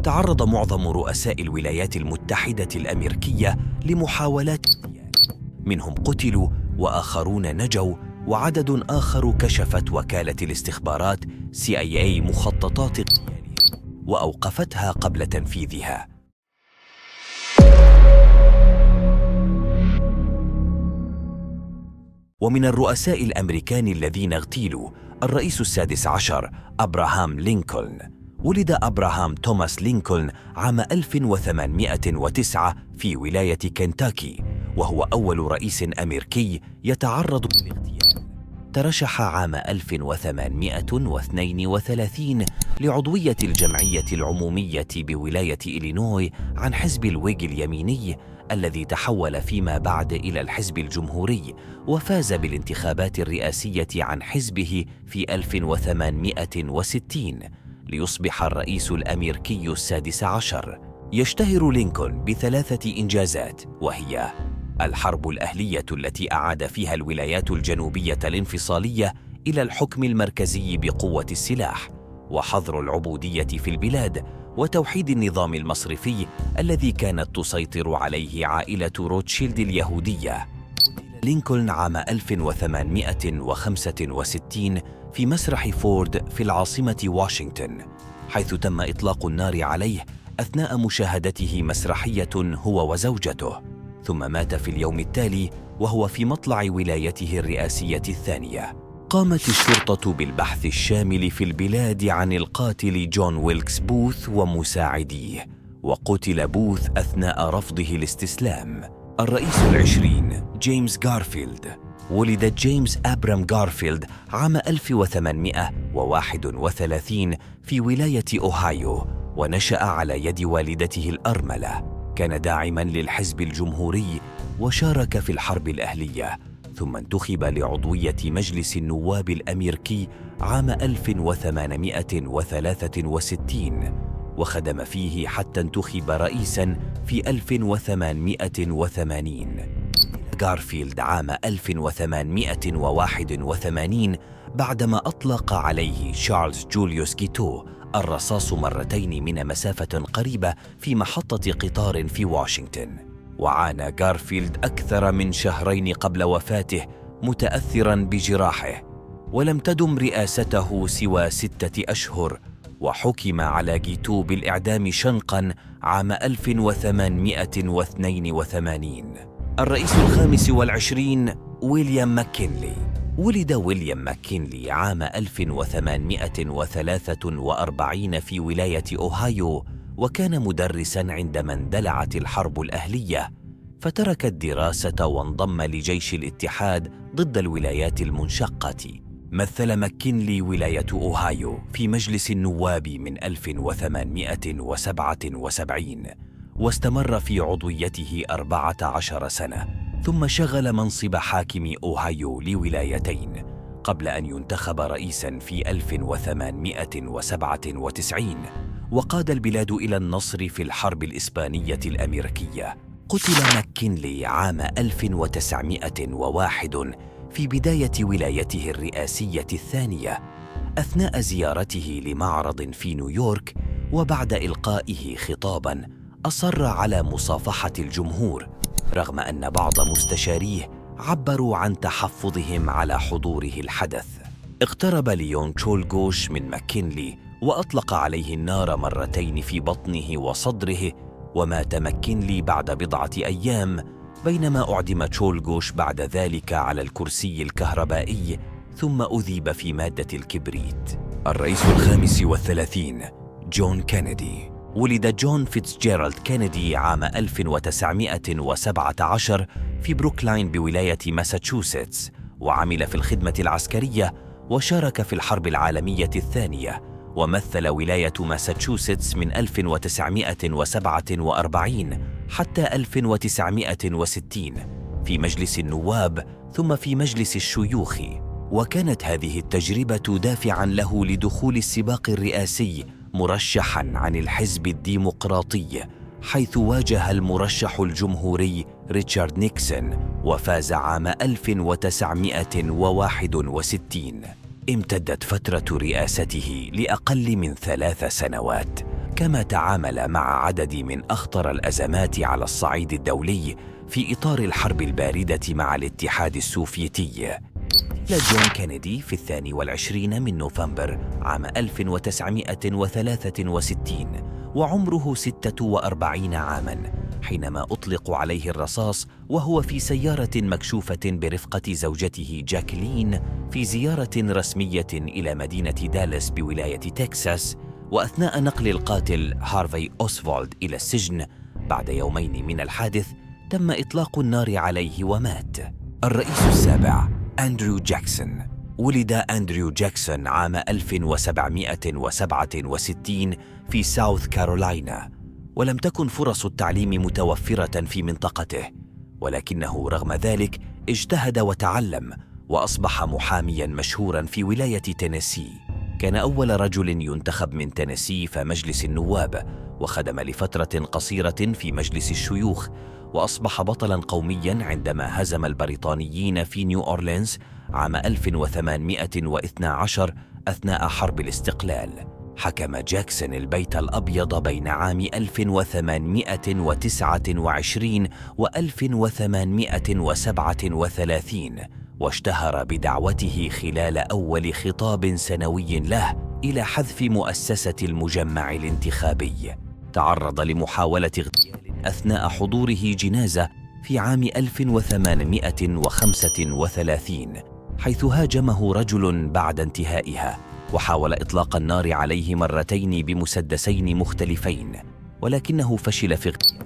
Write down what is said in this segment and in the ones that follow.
تعرض معظم رؤساء الولايات المتحدة الأمريكية لمحاولات اغتيال، منهم قتلوا وآخرون نجوا، وعدد آخر كشفت وكالة الاستخبارات CIA مخططات اغتيالهم وأوقفتها قبل تنفيذها. ومن الرؤساء الأمريكان الذين اغتيلوا الرئيس السادس عشر أبراهام لينكولن. ولد أبراهام توماس لينكولن عام 1809 في ولاية كنتاكي، وهو أول رئيس أمريكي يتعرض للاغتيال. ترشح عام 1832 لعضوية الجمعية العمومية بولاية إلينوي عن حزب الويج اليميني الذي تحول فيما بعد إلى الحزب الجمهوري، وفاز بالانتخابات الرئاسية عن حزبه في 1860 ليصبح الرئيس الأمريكي السادس عشر. يشتهر لينكولن بثلاثة إنجازات، وهي الحرب الأهلية التي أعاد فيها الولايات الجنوبية الانفصالية إلى الحكم المركزي بقوة السلاح، وحظر العبودية في البلاد، وتوحيد النظام المصرفي الذي كانت تسيطر عليه عائلة روتشيلد اليهودية. لينكولن عام 1865 في مسرح فورد في العاصمة واشنطن، حيث تم إطلاق النار عليه أثناء مشاهدته مسرحية هو وزوجته، ثم مات في اليوم التالي وهو في مطلع ولايته الرئاسية الثانية. قامت الشرطة بالبحث الشامل في البلاد عن القاتل جون ويلكس بوث ومساعديه، وقتل بوث أثناء رفضه الاستسلام. الرئيس العشرين جيمس غارفيلد. ولد جيمس أبرام غارفيلد عام 1831 في ولاية أوهايو، ونشأ على يد والدته الأرملة. كان داعماً للحزب الجمهوري وشارك في الحرب الأهلية، ثم انتخب لعضوية مجلس النواب الأمريكي عام 1863 وخدم فيه حتى انتخب رئيساً في 1880. غارفيلد عام 1881 بعدما أطلق عليه شارلز جوليوس جيتو الرصاص مرتين من مسافة قريبة في محطة قطار في واشنطن. وعانى غارفيلد أكثر من شهرين قبل وفاته متأثراً بجراحه، ولم تدم رئاسته سوى 6 أشهر، وحكم على جيتو بالإعدام شنقاً عام 1882. الرئيس الخامس والعشرين ويليام ماككينلي. ولد ويليام ماككينلي عام 1843 في ولاية أوهايو، وكان مدرساً عندما اندلعت الحرب الأهلية، فترك الدراسة وانضم لجيش الاتحاد ضد الولايات المنشقة. مثل ماككينلي ولاية أوهايو في مجلس النواب من 1877، واستمر في عضويته 14 سنة، ثم شغل منصب حاكم أوهايو لولايتين قبل أن ينتخب رئيساً في 1897، وقاد البلاد إلى النصر في الحرب الإسبانية الأمريكية. قتل ماككينلي عام 1901 في بداية ولايته الرئاسية الثانية أثناء زيارته لمعرض في نيويورك، وبعد إلقائه خطاباً أصر على مصافحة الجمهور، رغم أن بعض مستشاريه عبروا عن تحفظهم على حضوره الحدث. اقترب ليون تشولغوش من ماككينلي وأطلق عليه النار مرتين في بطنه وصدره، ومات ماككينلي بعد بضعة أيام، بينما أعدم تشولغوش بعد ذلك على الكرسي الكهربائي ثم أذيب في مادة الكبريت. الرئيس الخامس والثلاثين جون كينيدي. ولد جون فيتزجيرالد كينيدي عام 1917 في بروكلاين بولاية ماساتشوستس، وعمل في الخدمة العسكرية وشارك في الحرب العالمية الثانية، ومثل ولاية ماساتشوستس من 1947 حتى 1960 في مجلس النواب ثم في مجلس الشيوخ. وكانت هذه التجربة دافعاً له لدخول السباق الرئاسي مرشحاً عن الحزب الديمقراطي، حيث واجه المرشح الجمهوري ريتشارد نيكسون وفاز عام 1961. امتدت فترة رئاسته لأقل من 3 سنوات، كما تعامل مع عدد من أخطر الأزمات على الصعيد الدولي في إطار الحرب الباردة مع الاتحاد السوفيتي. جون كينيدي في 22 من نوفمبر عام 1963 وعمره 46 عاماً حينما أطلق عليه الرصاص وهو في سيارة مكشوفة برفقة زوجته جاكلين في زيارة رسمية إلى مدينة دالاس بولاية تكساس، وأثناء نقل القاتل هارفي أوسفالد إلى السجن بعد يومين من الحادث تم إطلاق النار عليه ومات. الرئيس السابع أندرو جاكسون. ولد أندرو جاكسون عام 1767 في ساوث كارولاينا، ولم تكن فرص التعليم متوفرة في منطقته، ولكنه رغم ذلك اجتهد وتعلم وأصبح محامياً مشهوراً في ولاية تينيسي. كان أول رجل ينتخب من تينيسي في مجلس النواب، وخدم لفترة قصيرة في مجلس الشيوخ، وأصبح بطلاً قومياً عندما هزم البريطانيين في نيو أورلينز عام 1812 أثناء حرب الاستقلال. حكم جاكسون البيت الأبيض بين عام 1829 و 1837، واشتهر بدعوته خلال أول خطاب سنوي له إلى حذف مؤسسة المجمع الانتخابي. تعرض لمحاولة اغتيال أثناء حضوره جنازة في عام 1835، حيث هاجمه رجل بعد انتهائها وحاول إطلاق النار عليه مرتين بمسدسين مختلفين، ولكنه فشل في اغتياله.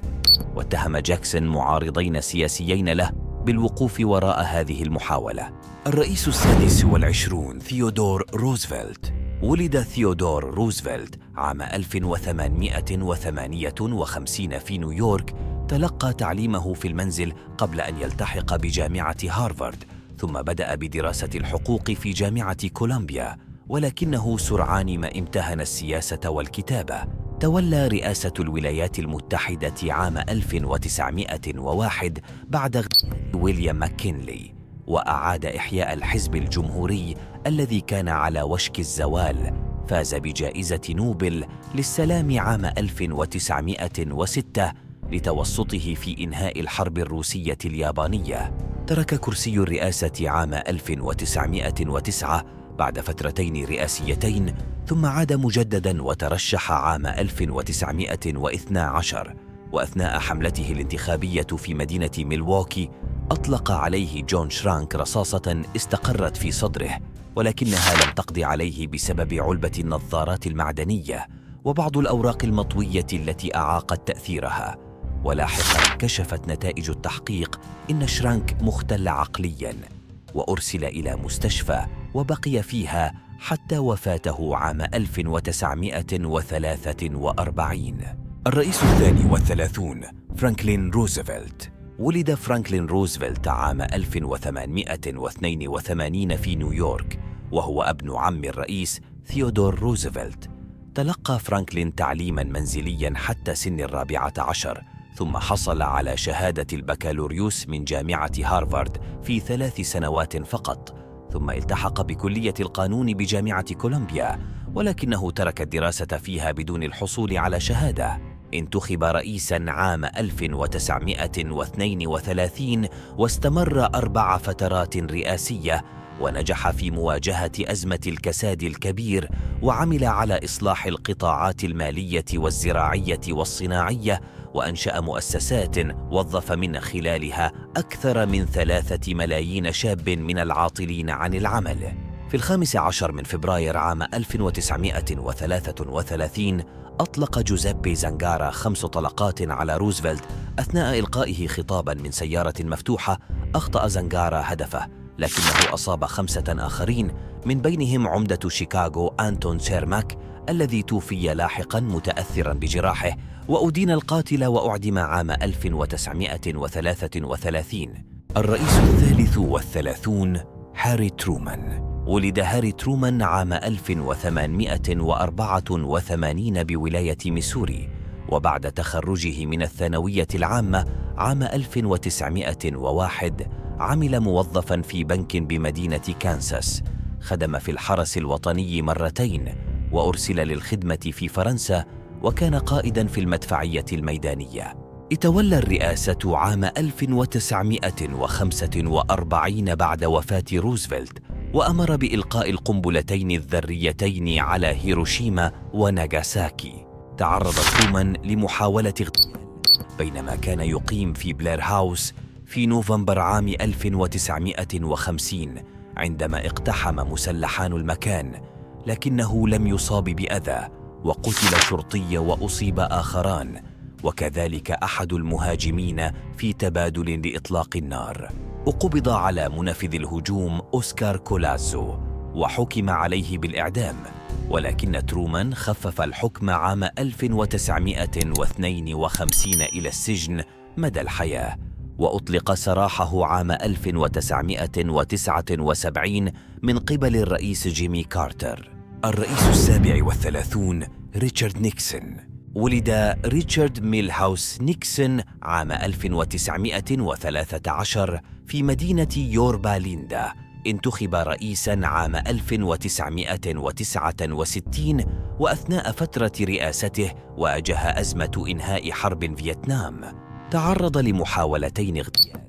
واتهم جاكسون معارضين سياسيين له بالوقوف وراء هذه المحاولة. الرئيس السادس والعشرون ثيودور روزفلت. ولد ثيودور روزفلت عام 1858 في نيويورك. تلقى تعليمه في المنزل قبل أن يلتحق بجامعة هارفارد، ثم بدأ بدراسة الحقوق في جامعة كولومبيا، ولكنه سرعان ما امتهن السياسة والكتابة. تولى رئاسة الولايات المتحدة عام 1901 بعد اغتيال ويليام ماككينلي، وأعاد إحياء الحزب الجمهوري الذي كان على وشك الزوال. فاز بجائزة نوبل للسلام عام 1906 لتوسطه في إنهاء الحرب الروسية اليابانية. ترك كرسي الرئاسة عام 1909 بعد فترتين رئاسيتين، ثم عاد مجدداً وترشح عام 1912. وأثناء حملته الانتخابية في مدينة ميلواukee أطلق عليه جون شرانك رصاصة استقرت في صدره، ولكنها لم تقض عليه بسبب علبة النظارات المعدنية وبعض الأوراق المطوية التي أعاقت تأثيرها. ولاحقاً كشفت نتائج التحقيق إن شرانك مختل عقلياً، وأرسل إلى مستشفى وبقي فيها حتى وفاته عام 1943. الرئيس الثاني والثلاثون فرانكلين روزفلت. ولد فرانكلين روزفلت عام 1882 في نيويورك، وهو ابن عم الرئيس ثيودور روزفلت. تلقى فرانكلين تعليماً منزلياً حتى سن 14، ثم حصل على شهادة البكالوريوس من جامعة هارفارد في 3 سنوات فقط، ثم التحق بكلية القانون بجامعة كولومبيا، ولكنه ترك الدراسة فيها بدون الحصول على شهادة. انتخب رئيساً عام 1932 واستمر 4 فترات رئاسية، ونجح في مواجهة أزمة الكساد الكبير، وعمل على إصلاح القطاعات المالية والزراعية والصناعية، وأنشأ مؤسسات وظف من خلالها أكثر من 3 ملايين شاب من العاطلين عن العمل. في 15 من فبراير عام 1933 أطلق جوزيبي زنغارا 5 طلقات على روزفلت أثناء إلقائه خطاباً من سيارة مفتوحة. أخطأ زنغارا هدفه، لكنه أصاب 5 آخرين، من بينهم عمدة شيكاغو أنتون شيرماك الذي توفي لاحقاً متأثراً بجراحه، وأدين القاتل وأعدم عام 1933. الرئيس الثالث والثلاثون هاري ترومان. ولد هاري ترومان عام 1884 بولاية ميسوري، وبعد تخرجه من الثانوية العامة عام 1901 عمل موظفاً في بنك بمدينة كانساس. خدم في الحرس الوطني مرتين، وأرسل للخدمة في فرنسا، وكان قائداً في المدفعية الميدانية. تولى الرئاسة عام 1945 بعد وفاة روزفلت، وأمر بإلقاء القنبلتين الذريتين على هيروشيما وناغاساكي. تعرض ترومان لمحاولة اغتيال بينما كان يقيم في بلير هاوس في نوفمبر عام 1950 عندما اقتحم مسلحان المكان، لكنه لم يصاب بأذى، وقتل شرطي وأصيب آخران، وكذلك أحد المهاجمين في تبادل لإطلاق النار. وقبض على منفذ الهجوم أوسكار كولازو وحكم عليه بالإعدام، ولكن ترومان خفف الحكم عام 1952 إلى السجن مدى الحياة، وأطلق سراحه عام 1979 من قبل الرئيس جيمي كارتر. الرئيس 37 ريتشارد نيكسون. ولد ريتشارد ميلهاوس نيكسون عام 1913 في مدينة يوربا ليندا. انتخب رئيساً عام 1969، وأثناء فترة رئاسته واجه أزمة إنهاء حرب فيتنام. تعرض لمحاولتين اغتيال،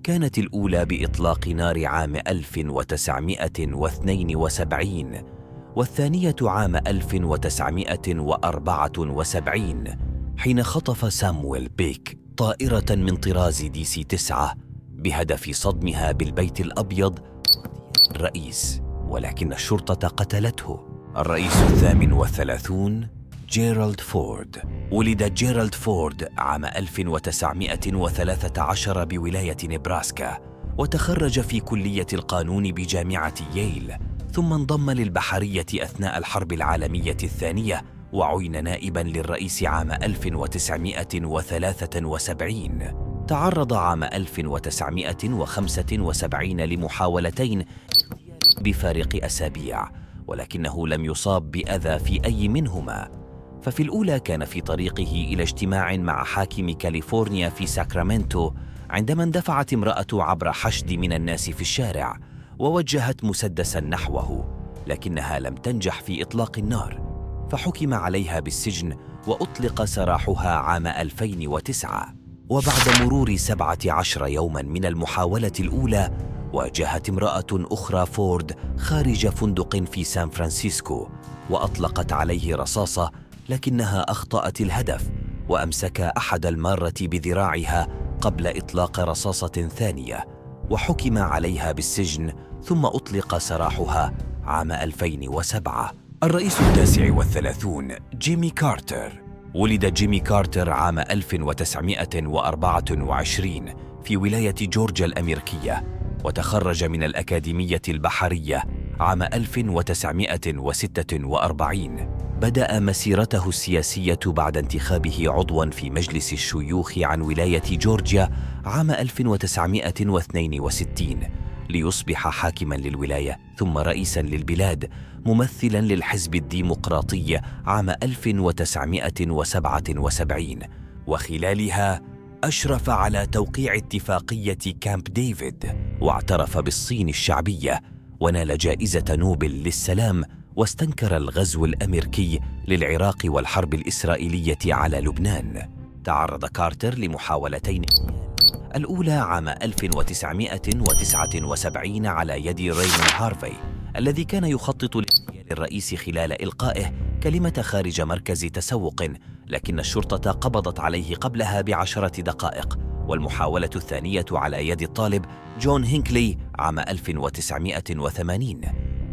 كانت الأولى بإطلاق نار عام 1972 والثانية عام 1974 حين خطف سامويل بيك طائرة من طراز DC-9 بهدف صدمها بالبيت الأبيض الرئيس، ولكن الشرطة قتلته. الرئيس 38 جيرالد فورد. ولد جيرالد فورد عام 1913 بولاية نبراسكا، وتخرج في كلية القانون بجامعة ييل، ثم انضم للبحرية أثناء الحرب العالمية الثانية، وعين نائباً للرئيس عام 1973. تعرض عام 1975 لمحاولتين بفارق أسابيع، ولكنه لم يصاب بأذى في أي منهما. ففي الأولى كان في طريقه إلى اجتماع مع حاكم كاليفورنيا في ساكرامنتو عندما اندفعت امرأة عبر حشد من الناس في الشارع ووجهت مسدساً نحوه، لكنها لم تنجح في إطلاق النار، فحكم عليها بالسجن وأطلق سراحها عام 2009. وبعد مرور 17 يوماً من المحاولة الأولى، واجهت امرأة أخرى فورد خارج فندق في سان فرانسيسكو وأطلقت عليه رصاصة، لكنها أخطأت الهدف وأمسك أحد المارة بذراعها قبل إطلاق رصاصة ثانية، وحكم عليها بالسجن ثم أطلق سراحها عام 2007. الرئيس 39 جيمي كارتر. ولد جيمي كارتر عام 1924 في ولاية جورجيا الأمريكية، وتخرج من الأكاديمية البحرية عام 1946. بدأ مسيرته السياسية بعد انتخابه عضواً في مجلس الشيوخ عن ولاية جورجيا عام 1962 ليصبح حاكماً للولاية ثم رئيساً للبلاد، ممثلاً للحزب الديمقراطي عام 1977، وخلالها أشرف على توقيع اتفاقية كامب ديفيد، واعترف بالصين الشعبية، ونال جائزة نوبل للسلام، واستنكر الغزو الأمريكي للعراق والحرب الإسرائيلية على لبنان. تعرض كارتر لمحاولتين، الأولى عام 1979 على يد ريموند هارفي الذي كان يخطط لاغتيال الرئيس خلال إلقائه كلمة خارج مركز تسوق، لكن الشرطة قبضت عليه قبلها ب10 دقائق. والمحاولة الثانية على يد الطالب جون هينكلي عام 1980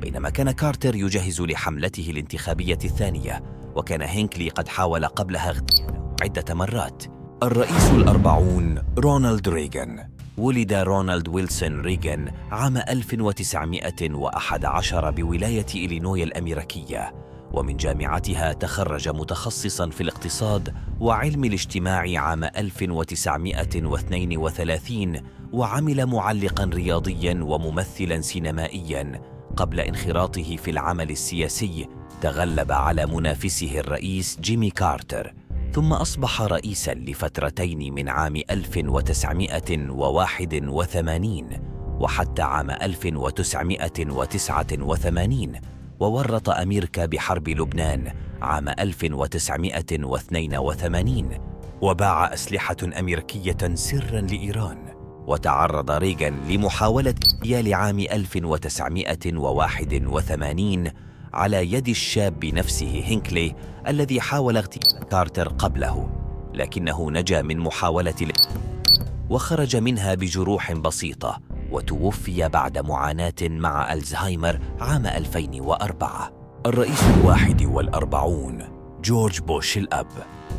بينما كان كارتر يجهز لحملته الانتخابية الثانية، وكان هينكلي قد حاول قبلها اغتياله عدة مرات. الرئيس 40 رونالد ريغان. ولد رونالد ويلسون ريغان عام 1911 بولاية إلينوي الأمريكية، ومن جامعتها تخرج متخصصاً في الاقتصاد وعلم الاجتماع عام 1932، وعمل معلقاً رياضياً وممثلاً سينمائياً قبل انخراطه في العمل السياسي. تغلب على منافسه الرئيس جيمي كارتر، ثم أصبح رئيساً لفترتين من عام 1981 وحتى عام 1989، وورط أمريكا بحرب لبنان عام 1982، وباع أسلحة أمريكية سراً لإيران. وتعرض ريغان لمحاولة اغتيال عام 1981 على يد الشاب نفسه هينكلي الذي حاول اغتيال كارتر قبله، لكنه نجا من محاولة وخرج منها بجروح بسيطة، وتوفي بعد معاناة مع ألزهايمر عام 2004. الرئيس 41 جورج بوش الأب.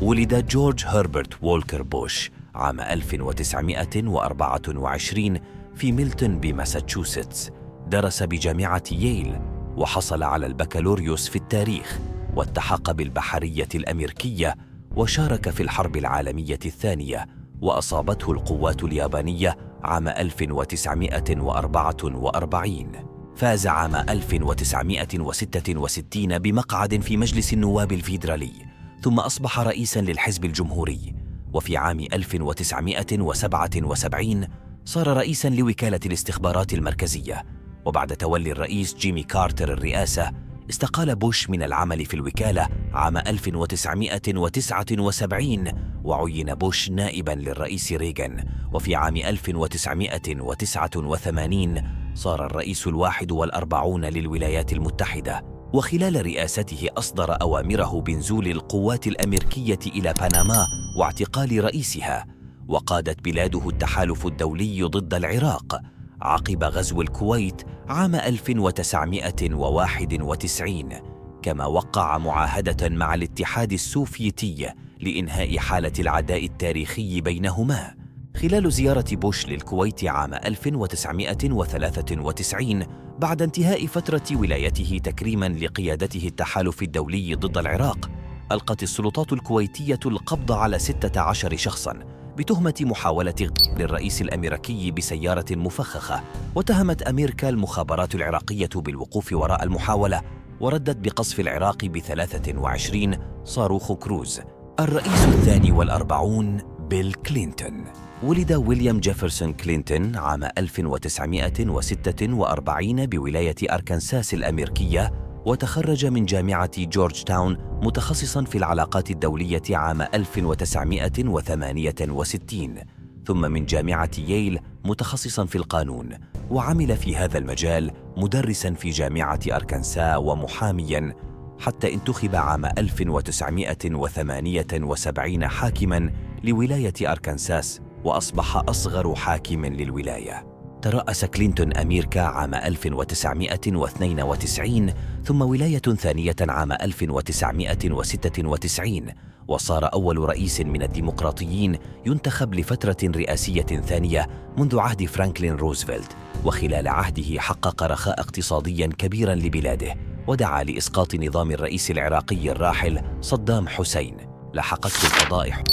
ولد جورج هربرت وولكر بوش عام 1924 في ميلتون بماساتشوستس. درس بجامعة ييل وحصل على البكالوريوس في التاريخ، والتحق بالبحرية الأمريكية، وشارك في الحرب العالمية الثانية، وأصابته القوات اليابانية عام 1944. فاز عام 1966 بمقعد في مجلس النواب الفيدرالي، ثم أصبح رئيساً للحزب الجمهوري. وفي عام 1977 صار رئيساً لوكالة الاستخبارات المركزية. وبعد تولي الرئيس جيمي كارتر الرئاسة، استقال بوش من العمل في الوكالة عام 1979، وعين بوش نائباً للرئيس ريغان. وفي عام 1989 صار الرئيس 41 للولايات المتحدة. وخلال رئاسته أصدر أوامره بنزول القوات الأمريكية إلى بنما واعتقال رئيسها. وقادت بلاده التحالف الدولي ضد العراق عقب غزو الكويت عام 1991، كما وقع معاهدة مع الاتحاد السوفيتي لإنهاء حالة العداء التاريخي بينهما. خلال زيارة بوش للكويت عام 1993 بعد انتهاء فترة ولايته تكريماً لقيادته التحالف الدولي ضد العراق، ألقت السلطات الكويتية القبض على 16 شخصاً بتهمة محاولة اغتيال الرئيس الأمريكي بسيارة مفخخة. وتهمت أمريكا المخابرات العراقية بالوقوف وراء المحاولة، وردت بقصف العراق ب23 صاروخ كروز. الرئيس 42 بيل كلينتون. ولد ويليام جيفرسون كلينتون عام 1946 بولاية أركنساس الأمريكية، وتخرج من جامعة جورج تاون متخصصاً في العلاقات الدولية عام 1968، ثم من جامعة ييل متخصصاً في القانون، وعمل في هذا المجال مدرساً في جامعة أركنسا ومحامياً، حتى انتخب عام 1978 حاكماً لولاية أركنساس، وأصبح أصغر حاكم للولاية. ترأس كلينتون أمريكا عام 1992، ثم ولاية ثانية عام 1996، وصار أول رئيس من الديمقراطيين ينتخب لفترة رئاسية ثانية منذ عهد فرانكلين روزفلت. وخلال عهده حقق رخاء اقتصاديا كبيرا لبلاده، ودعا لإسقاط نظام الرئيس العراقي الراحل صدام حسين. لحقته الفضائح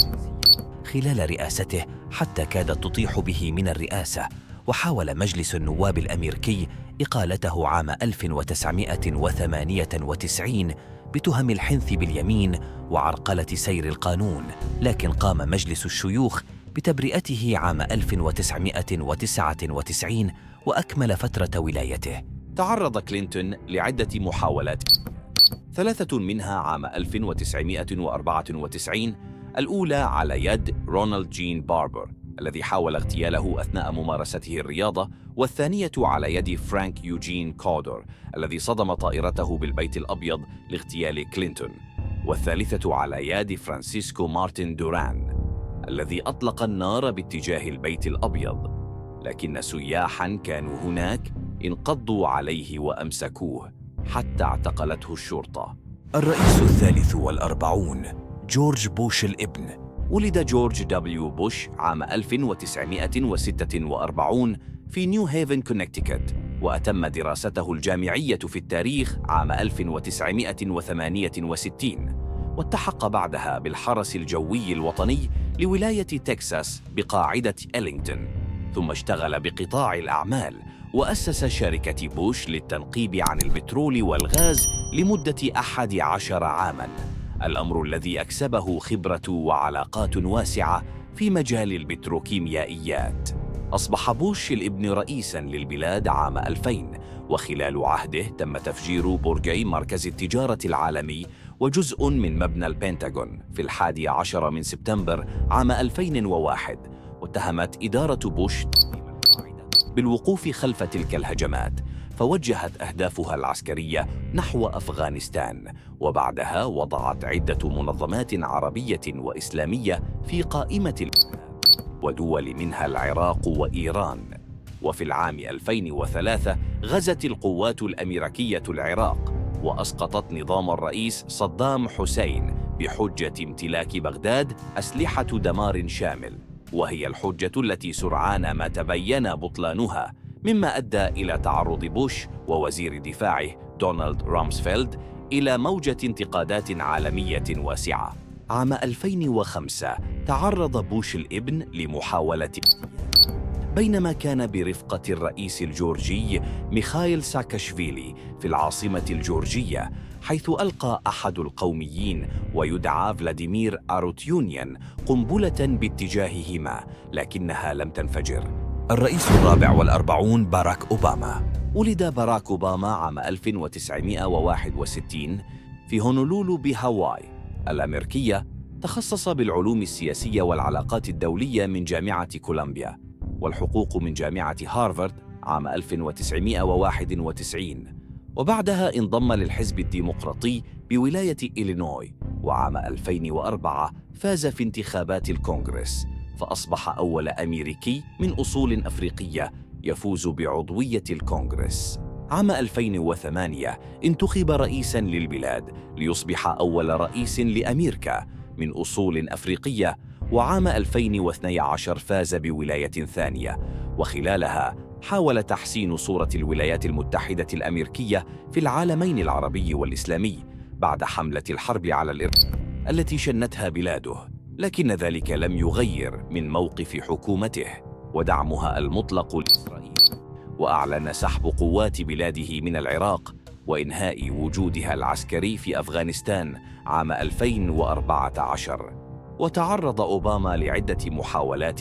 خلال رئاسته حتى كادت تطيح به من الرئاسة، وحاول مجلس النواب الأمريكي إقالته عام 1998 بتهم الحنث باليمين وعرقلة سير القانون، لكن قام مجلس الشيوخ بتبرئته عام 1999 وأكمل فترة ولايته. تعرض كلينتون لعدة محاولات، 3 منها عام 1994، الأولى على يد رونالد جين باربر الذي حاول اغتياله أثناء ممارسته الرياضة، والثانية على يد فرانك يوجين كودر الذي صدم طائرته بالبيت الأبيض لاغتيال كلينتون، والثالثة على يد فرانسيسكو مارتن دوران الذي أطلق النار باتجاه البيت الأبيض، لكن سياحاً كانوا هناك انقضوا عليه وأمسكوه حتى اعتقلته الشرطة. الرئيس 43 جورج بوش الابن. ولد جورج دبليو بوش عام 1946 في نيو هيفن كونكتيكت، وأتم دراسته الجامعية في التاريخ عام 1968، والتحق بعدها بالحرس الجوي الوطني لولاية تكساس بقاعدة إلينغتون، ثم اشتغل بقطاع الأعمال وأسس شركة بوش للتنقيب عن البترول والغاز لمدة 11 عاماً، الأمر الذي أكسبه خبرة وعلاقات واسعة في مجال البتروكيميائيات. أصبح بوش الابن رئيساً للبلاد عام 2000، وخلال عهده تم تفجير برجي مركز التجارة العالمي وجزء من مبنى البنتاغون في 11 من سبتمبر عام 2001. واتهمت إدارة بوش بالوقوف خلف تلك الهجمات، فوجهت أهدافها العسكرية نحو أفغانستان، وبعدها وضعت عدة منظمات عربية وإسلامية في قائمة ودول منها العراق وإيران. وفي العام 2003 غزت القوات الأمريكية العراق وأسقطت نظام الرئيس صدام حسين بحجة امتلاك بغداد أسلحة دمار شامل، وهي الحجة التي سرعان ما تبين بطلانها، مما أدى إلى تعرض بوش ووزير دفاعه دونالد رامسفيلد إلى موجة انتقادات عالمية واسعة. عام 2005 تعرض بوش الابن لمحاولة بينما كان برفقة الرئيس الجورجي ميخائيل ساكاشفيلي في العاصمة الجورجية، حيث ألقى أحد القوميين ويدعى فلاديمير أروتيونيان قنبلة باتجاههما، لكنها لم تنفجر. الرئيس الرابع والأربعون باراك أوباما. ولد باراك أوباما عام 1961 في هونولولو بهاواي الأمريكية. تخصص بالعلوم السياسية والعلاقات الدولية من جامعة كولومبيا، والحقوق من جامعة هارفارد عام 1991، وبعدها انضم للحزب الديمقراطي بولاية إلينوي، وعام 2004 فاز في انتخابات الكونغرس، فأصبح أول أمريكي من أصول أفريقية يفوز بعضوية الكونغرس. عام 2008 انتخب رئيساً للبلاد ليصبح أول رئيس لأمريكا من أصول أفريقية، وعام 2012 فاز بولاية ثانية، وخلالها حاول تحسين صورة الولايات المتحدة الأمريكية في العالمين العربي والإسلامي بعد حملة الحرب على الإرهاب التي شنتها بلاده، لكن ذلك لم يغير من موقف حكومته ودعمها المطلق لإسرائيل، وأعلن سحب قوات بلاده من العراق وإنهاء وجودها العسكري في أفغانستان عام 2014. وتعرض أوباما لعدة محاولات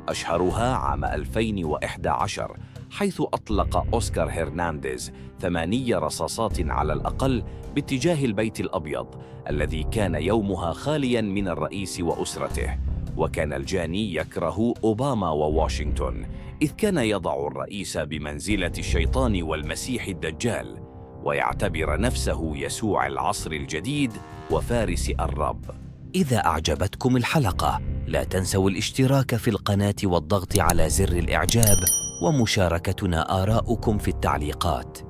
أشهرها عام 2011، حيث أطلق أوسكار هرنانديز 8 رصاصات على الأقل باتجاه البيت الأبيض الذي كان يومها خالياً من الرئيس وأسرته. وكان الجاني يكره أوباما وواشنطن، إذ كان يضع الرئيس بمنزلة الشيطان والمسيح الدجال، ويعتبر نفسه يسوع العصر الجديد وفارس الرب. إذا أعجبتكم الحلقة لا تنسوا الاشتراك في القناة والضغط على زر الإعجاب، ومشاركتنا آراءكم في التعليقات.